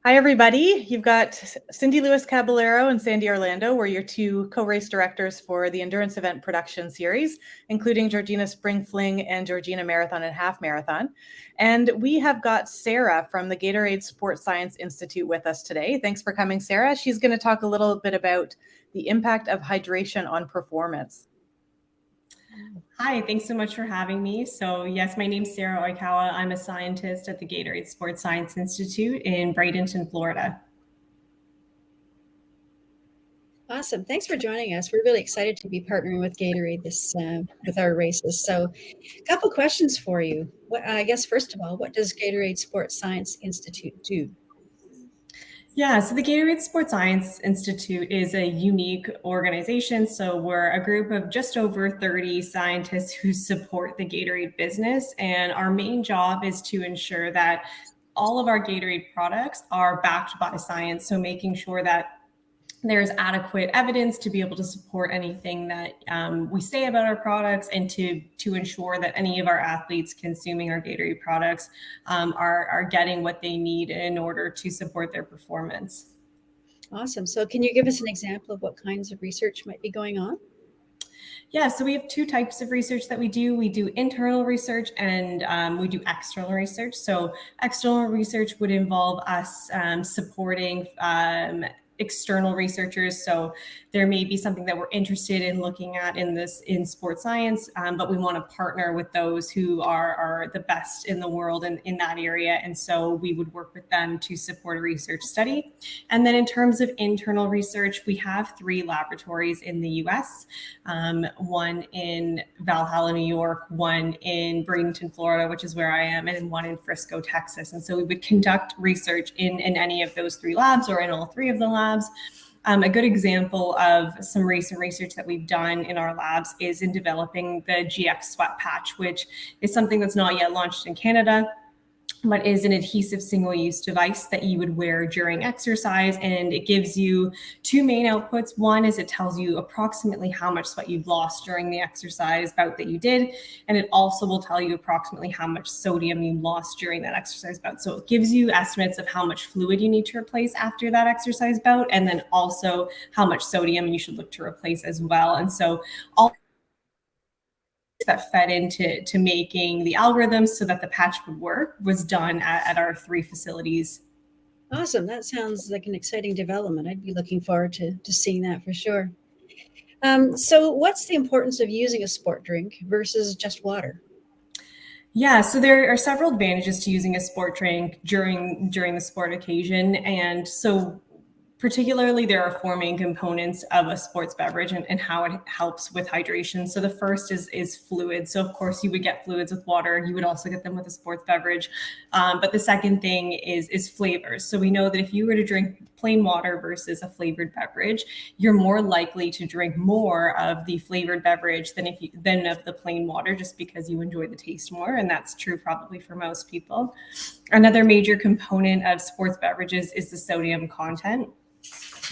Hi, everybody. You've got Cindy Lewis Caballero and Sandy Orlando. We're your two co-race directors for the Endurance Event Production Series, including Georgina Spring Fling and Georgina Marathon and Half Marathon. And we have got Sarah from the Gatorade Sport Science Institute with us today. Thanks for coming, Sarah. She's going to talk a little bit about the impact of hydration on performance. Hi, thanks so much for having me. So yes, my name's Sarah Oikawa. I'm a scientist at the Gatorade Sport Science Institute in Bradenton, Florida. Awesome. Thanks for joining us. We're really excited to be partnering with Gatorade with our races. So a couple questions for you. I guess, first of all, what does Gatorade Sport Science Institute do? Yeah, so the Gatorade Sport Science Institute is a unique organization. So we're a group of just over 30 scientists who support the Gatorade business. And our main job is to ensure that all of our Gatorade products are backed by science. So making sure that there's adequate evidence to be able to support anything that we say about our products, and to ensure that any of our athletes consuming our Gatorade products are getting what they need in order to support their performance. Awesome. So can you give us an example of what kinds of research might be going on? Yeah, so we have two types of research that we do. We do internal research and we do external research. So external research would involve us supporting external researchers. So there may be something that we're interested in looking at in sports science, but we want to partner with those who are the best in the world in that area. And so we would work with them to support a research study. And then in terms of internal research, we have 3 laboratories in the US, one in Valhalla, New York, one in Bradenton, Florida, which is where I am, and one in Frisco, Texas. And so we would conduct research in any of those 3 labs or in all 3 of the labs. A good example of some recent research that we've done in our labs is in developing the GX sweat patch, which is something that's not yet launched in Canada, but is an adhesive single-use device that you would wear during exercise. And it gives you 2 main outputs. One is it tells you approximately how much sweat you've lost during the exercise bout that you did. And it also will tell you approximately how much sodium you lost during that exercise bout. So it gives you estimates of how much fluid you need to replace after that exercise bout, and then also how much sodium you should look to replace as well. And so all that fed into making the algorithms so that the patch would work was done at our 3 facilities. Awesome. That sounds like an exciting development. I'd be looking forward to seeing that for sure. So what's the importance of using a sport drink versus just water? Yeah, so there are several advantages to using a sport drink during the sport occasion. And so particularly, there are 4 main components of a sports beverage and how it helps with hydration. So the first is fluid. So of course you would get fluids with water. You would also get them with a sports beverage. But the second thing is flavors. So we know that if you were to drink plain water versus a flavored beverage, you're more likely to drink more of the flavored beverage than of the plain water, just because you enjoy the taste more. And that's true probably for most people. Another major component of sports beverages is the sodium content.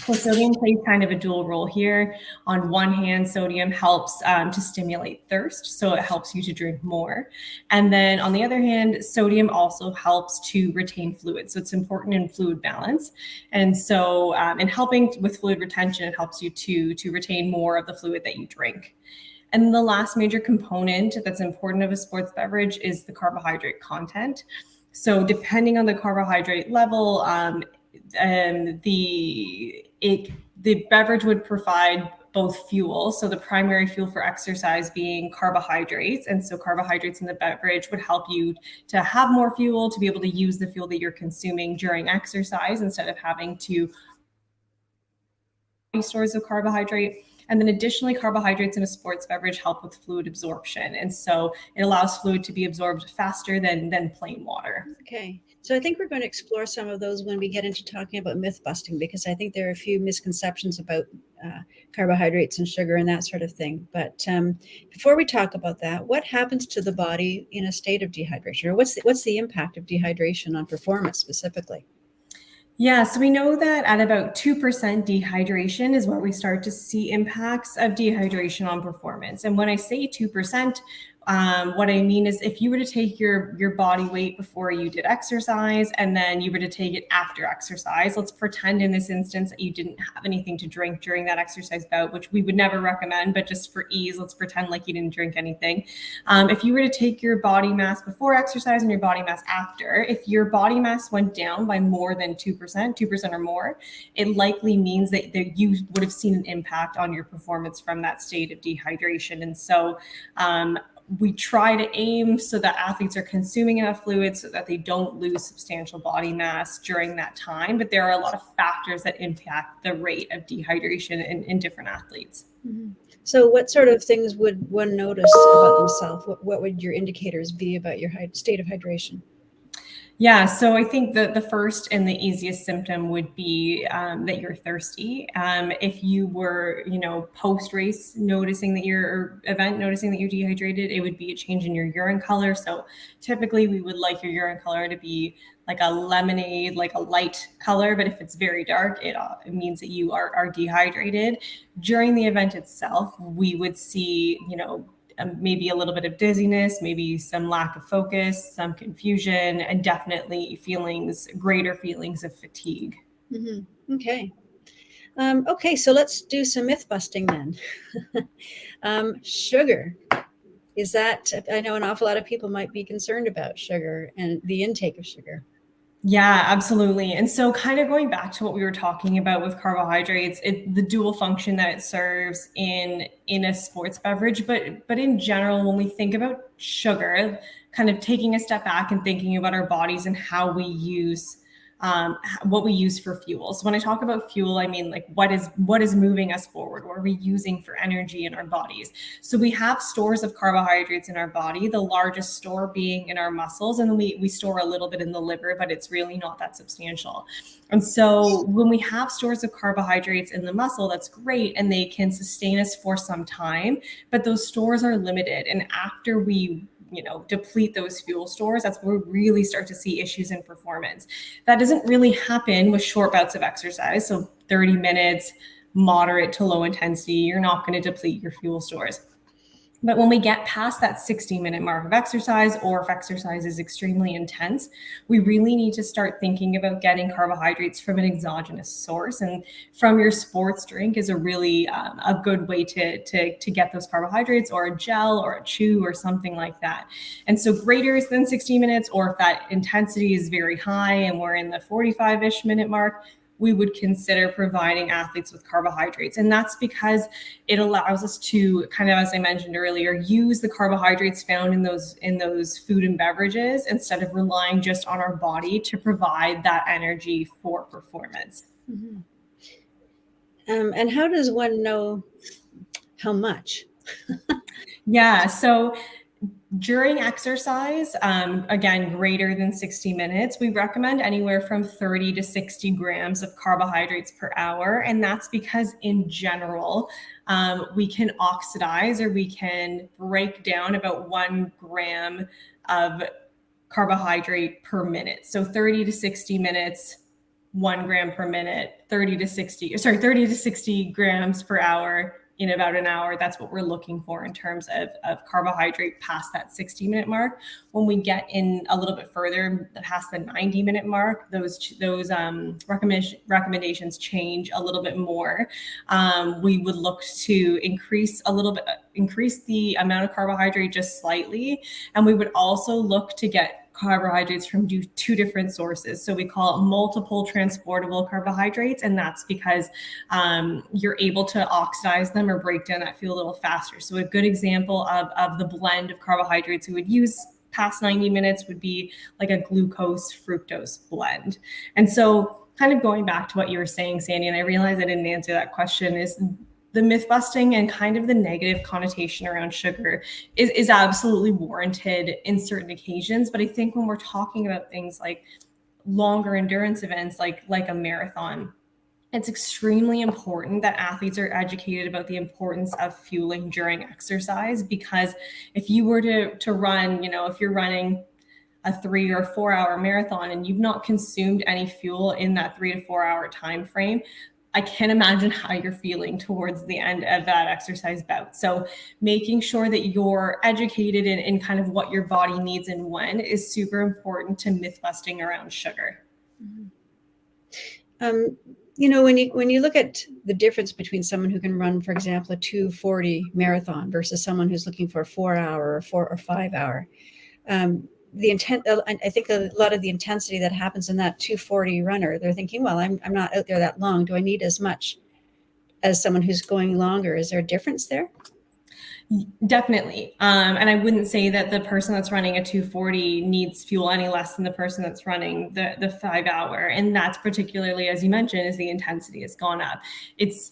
So sodium plays kind of a dual role here. On one hand, sodium helps to stimulate thirst, so it helps you to drink more. And then on the other hand, sodium also helps to retain fluid. So it's important in fluid balance. And so in helping with fluid retention, it helps you to retain more of the fluid that you drink. And the last major component that's important of a sports beverage is the carbohydrate content. So depending on the carbohydrate level, the beverage would provide both fuel. So the primary fuel for exercise being carbohydrates. And so carbohydrates in the beverage would help you to have more fuel, to be able to use the fuel that you're consuming during exercise instead of having to stores of carbohydrate. And then additionally, carbohydrates in a sports beverage help with fluid absorption. And so it allows fluid to be absorbed faster than plain water. Okay. So I think we're going to explore some of those when we get into talking about myth busting, because I think there are a few misconceptions about carbohydrates and sugar and that sort of thing. But before we talk about that, what happens to the body in a state of dehydration? Or what's the impact of dehydration on performance specifically? Yeah, so we know that at about 2% dehydration is where we start to see impacts of dehydration on performance. And when I say 2%, What I mean is if you were to take your body weight before you did exercise and then you were to take it after exercise, let's pretend in this instance that you didn't have anything to drink during that exercise bout, which we would never recommend, but just for ease, let's pretend like you didn't drink anything. If you were to take your body mass before exercise and your body mass after, if your body mass went down by more than 2% or more, it likely means that you would have seen an impact on your performance from that state of dehydration. And so we try to aim so that athletes are consuming enough fluid so that they don't lose substantial body mass during that time. But there are a lot of factors that impact the rate of dehydration in different athletes. Mm-hmm. So what sort of things would one notice about themselves? What would your indicators be about your state of hydration? Yeah, so I think the first and the easiest symptom would be that you're thirsty. If you were, post-race noticing that noticing that you're dehydrated, it would be a change in your urine color. So typically we would like your urine color to be like a lemonade, like a light color. But if it's very dark, it means that you are dehydrated. During the event itself, we would see, maybe a little bit of dizziness, maybe some lack of focus, some confusion, and definitely greater feelings of fatigue. Mm-hmm. Okay. Okay, so let's do some myth busting then. Sugar. I know an awful lot of people might be concerned about sugar and the intake of sugar. Yeah, absolutely. And so kind of going back to what we were talking about with carbohydrates, the dual function that it serves in a sports beverage, but in general, when we think about sugar, kind of taking a step back and thinking about our bodies and how we use what we use for fuel. So when I talk about fuel, I mean like what is moving us forward? What are we using for energy in our bodies? So we have stores of carbohydrates in our body, the largest store being in our muscles, and then we store a little bit in the liver, but it's really not that substantial. And so when we have stores of carbohydrates in the muscle, that's great, and they can sustain us for some time, but those stores are limited. And after we deplete those fuel stores, that's where we really start to see issues in performance. That doesn't really happen with short bouts of exercise. So 30 minutes, moderate to low intensity, you're not going to deplete your fuel stores. But when we get past that 60-minute mark of exercise, or if exercise is extremely intense, we really need to start thinking about getting carbohydrates from an exogenous source. And from your sports drink is a really a good way to get those carbohydrates, or a gel or a chew or something like that. And so greater than 60 minutes, or if that intensity is very high and we're in the 45-ish minute mark, we would consider providing athletes with carbohydrates. And that's because it allows us to kind of, as I mentioned earlier, use the carbohydrates found in those food and beverages instead of relying just on our body to provide that energy for performance. Mm-hmm. And how does one know how much? Yeah, so during exercise, again, greater than 60 minutes, we recommend anywhere from 30 to 60 grams of carbohydrates per hour. And that's because in general, we can oxidize, or we can break down about 1 gram of carbohydrate per minute. So 30 to 60 minutes, 1 gram per minute, 30 to 60 grams per hour in about an hour. That's what we're looking for in terms of carbohydrate past that 60-minute mark. When we get in a little bit further past the 90-minute mark, those recommendations change a little bit more. We would look to increase the amount of carbohydrate just slightly. And we would also look to get carbohydrates from two different sources. So we call it multiple transportable carbohydrates. And that's because you're able to oxidize them or break down that fuel a little faster. So a good example of the blend of carbohydrates we would use past 90 minutes would be like a glucose fructose blend. And so kind of going back to what you were saying, Sandy, and I realized I didn't answer that question, is the myth busting and kind of the negative connotation around sugar is absolutely warranted in certain occasions. But I think when we're talking about things like longer endurance events, like a marathon, it's extremely important that athletes are educated about the importance of fueling during exercise. Because if you were to run, if you're running a 3 or 4 hour marathon and you've not consumed any fuel in that 3 to 4 hour time frame, I can't imagine how you're feeling towards the end of that exercise bout. So making sure that you're educated in kind of what your body needs and when is super important to myth busting around sugar. When you look at the difference between someone who can run, for example, a 2:40 marathon versus someone who's looking for a 4 hour or 4 or 5 hour, the intent, I think a lot of the intensity that happens in that 2:40 runner, they're thinking, well, I'm not out there that long. Do I need as much as someone who's going longer? Is there a difference there? Definitely. And I wouldn't say that the person that's running a 2:40 needs fuel any less than the person that's running the 5 hour. And that's particularly, as you mentioned, is the intensity has gone up. It's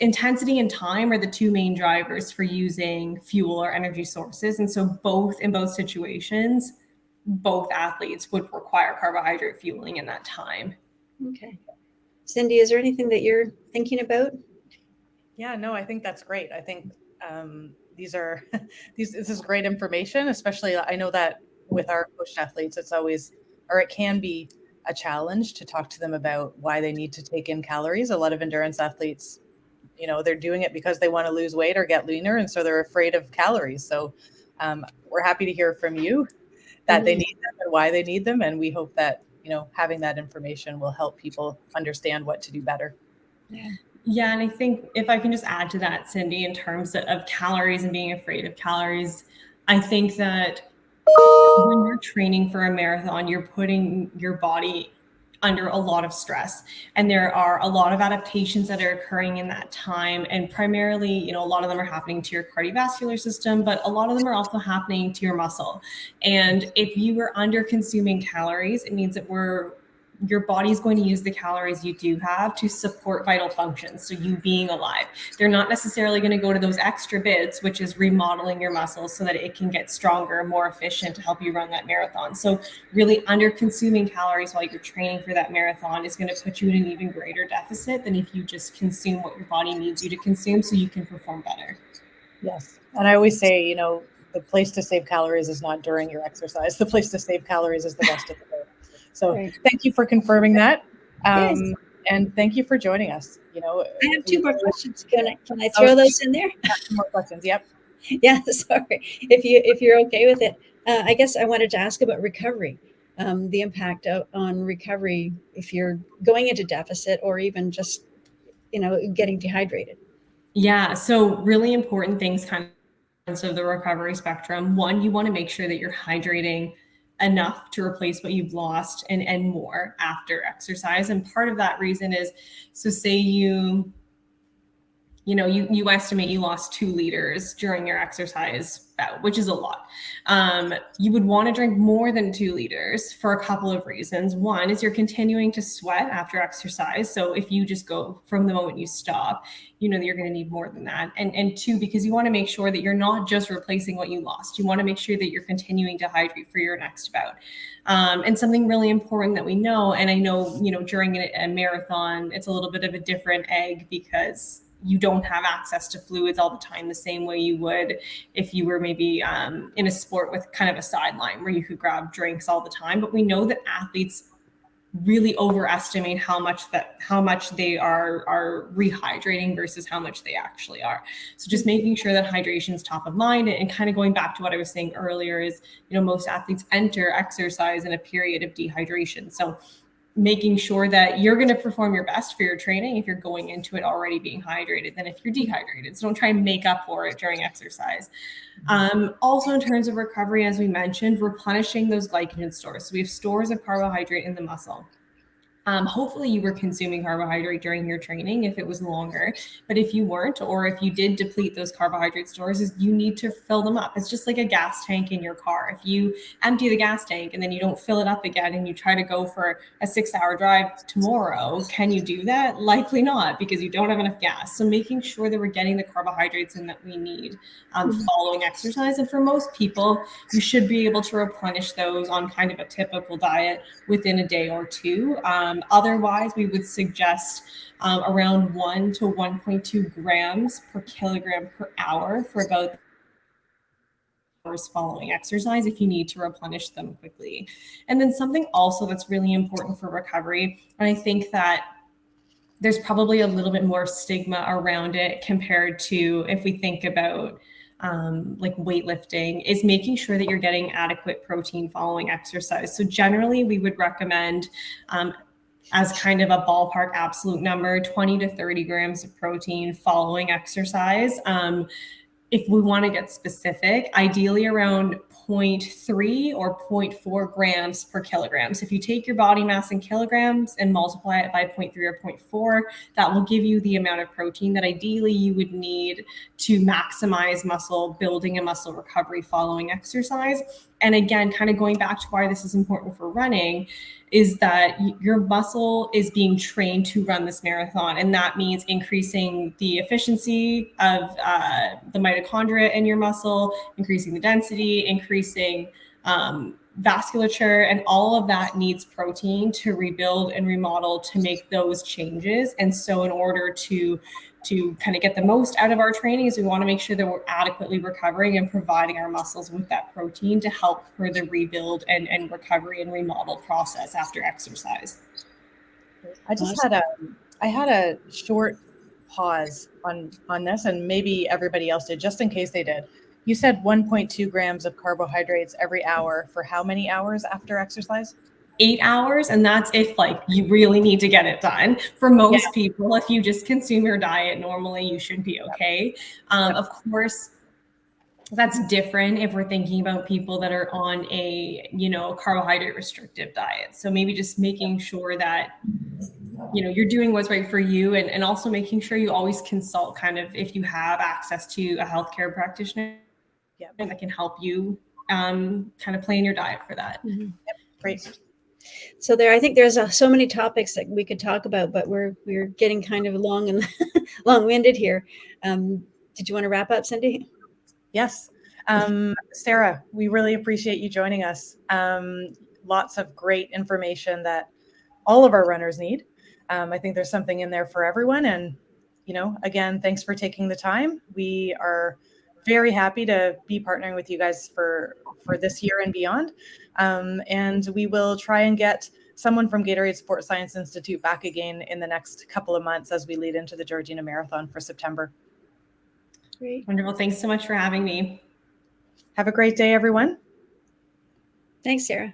intensity and time are the two main drivers for using fuel or energy sources. And so in both situations, both athletes would require carbohydrate fueling in that time. Okay. Cindy, is there anything that you're thinking about? Yeah, no, I think that's great. I think this is great information, especially I know that with our coached athletes, it can be a challenge to talk to them about why they need to take in calories. A lot of endurance athletes, they're doing it because they want to lose weight or get leaner. And so they're afraid of calories. So we're happy to hear from you that they need them and why they need them. And we hope that, having that information will help people understand what to do better. Yeah, and I think if I can just add to that, Cindy, in terms of calories and being afraid of calories, I think that when you're training for a marathon, you're putting your body under a lot of stress. And there are a lot of adaptations that are occurring in that time. And primarily, a lot of them are happening to your cardiovascular system, but a lot of them are also happening to your muscle. And if you are under consuming calories, it means that your body's going to use the calories you do have to support vital functions. So you being alive, they're not necessarily going to go to those extra bits, which is remodeling your muscles so that it can get stronger, more efficient to help you run that marathon. So really under consuming calories while you're training for that marathon is going to put you in an even greater deficit than if you just consume what your body needs you to consume so you can perform better. Yes. And I always say, the place to save calories is not during your exercise. The place to save calories is the rest of the day. So Thank you for confirming that. And thank you for joining us. I have two more questions. Can I throw those in there? Two more questions. Yep. Yeah, sorry. If you're okay with it, I guess I wanted to ask about recovery, the impact on recovery if you're going into deficit or even just, getting dehydrated. Yeah, so really important things kind of the recovery spectrum. One, you want to make sure that you're hydrating enough to replace what you've lost and more after exercise. And part of that reason is, so say you estimate you lost 2 liters during your exercise bout, which is a lot. You would want to drink more than 2 liters for a couple of reasons. One is you're continuing to sweat after exercise. So if you just go from the moment you stop, that you're going to need more than that. And two, because you want to make sure that you're not just replacing what you lost. You want to make sure that you're continuing to hydrate for your next bout. And something really important that we know, and I know, during a marathon, it's a little bit of a different egg because you don't have access to fluids all the time the same way you would if you were maybe in a sport with kind of a sideline where you could grab drinks all the time. But we know that athletes really overestimate how much they are rehydrating versus how much they actually are. So just making sure that hydration is top of mind, and kind of going back to what I was saying earlier is, most athletes enter exercise in a period of dehydration. So making sure that you're going to perform your best for your training if you're going into it already being hydrated than if you're dehydrated. So don't try and make up for it during exercise. Also, in terms of recovery, as we mentioned, replenishing those glycogen stores. So we have stores of carbohydrate in the muscle. Hopefully you were consuming carbohydrate during your training if it was longer, but if you weren't, or if you did deplete those carbohydrate stores, you need to fill them up. It's just like a gas tank in your car. If you empty the gas tank and then you don't fill it up again and you try to go for a 6-hour drive tomorrow, can you do that? Likely not, because you don't have enough gas. So making sure that we're getting the carbohydrates in that we need following exercise. And for most people, you should be able to replenish those on kind of a typical diet within a day or two. Otherwise, we would suggest around 1 to 1.2 grams per kilogram per hour for about hours following exercise if you need to replenish them quickly. And then something also that's really important for recovery, and I think that there's probably a little bit more stigma around it compared to if we think about like weightlifting, is making sure that you're getting adequate protein following exercise. So generally we would recommend as kind of a ballpark absolute number, 20 to 30 grams of protein following exercise. If we want to get specific, ideally around 0.3 or 0.4 grams per kilogram. So if you take your body mass in kilograms and multiply it by 0.3 or 0.4, that will give you the amount of protein that ideally you would need to maximize muscle building and muscle recovery following exercise. And again, kind of going back to why this is important for running, is that your muscle is being trained to run this marathon. And that means increasing the efficiency of the mitochondria in your muscle, increasing the density, increasing vasculature, and all of that needs protein to rebuild and remodel to make those changes. And so in order to kind of get the most out of our training is we want to make sure that we're adequately recovering and providing our muscles with that protein to help for the rebuild and recovery and remodel process after exercise. I had a short pause on this, and maybe everybody else did, just in case they did. You said 1.2 grams of carbohydrates every hour for how many hours after exercise? 8 hours, and that's if like you really need to get it done. For most people, if you just consume your diet normally, you should be okay. Of course, that's different if we're thinking about people that are on a carbohydrate restrictive diet. So maybe just making sure that you're doing what's right for you, and also making sure you always consult kind of if you have access to a healthcare practitioner that can help you kind of plan your diet for that. Mm-hmm. Great. So I think there's so many topics that we could talk about, but we're getting kind of long and long-winded here. Did you want to wrap up, Cindy? Yes. Sarah, we really appreciate you joining us. Lots of great information that all of our runners need. I think there's something in there for everyone. And, again, thanks for taking the time. We are very happy to be partnering with you guys for this year and beyond. And we will try and get someone from Gatorade Sport Science Institute back again in the next couple of months as we lead into the Georgina Marathon for September. Great. Wonderful. Thanks so much for having me. Have a great day, everyone. Thanks, Sarah.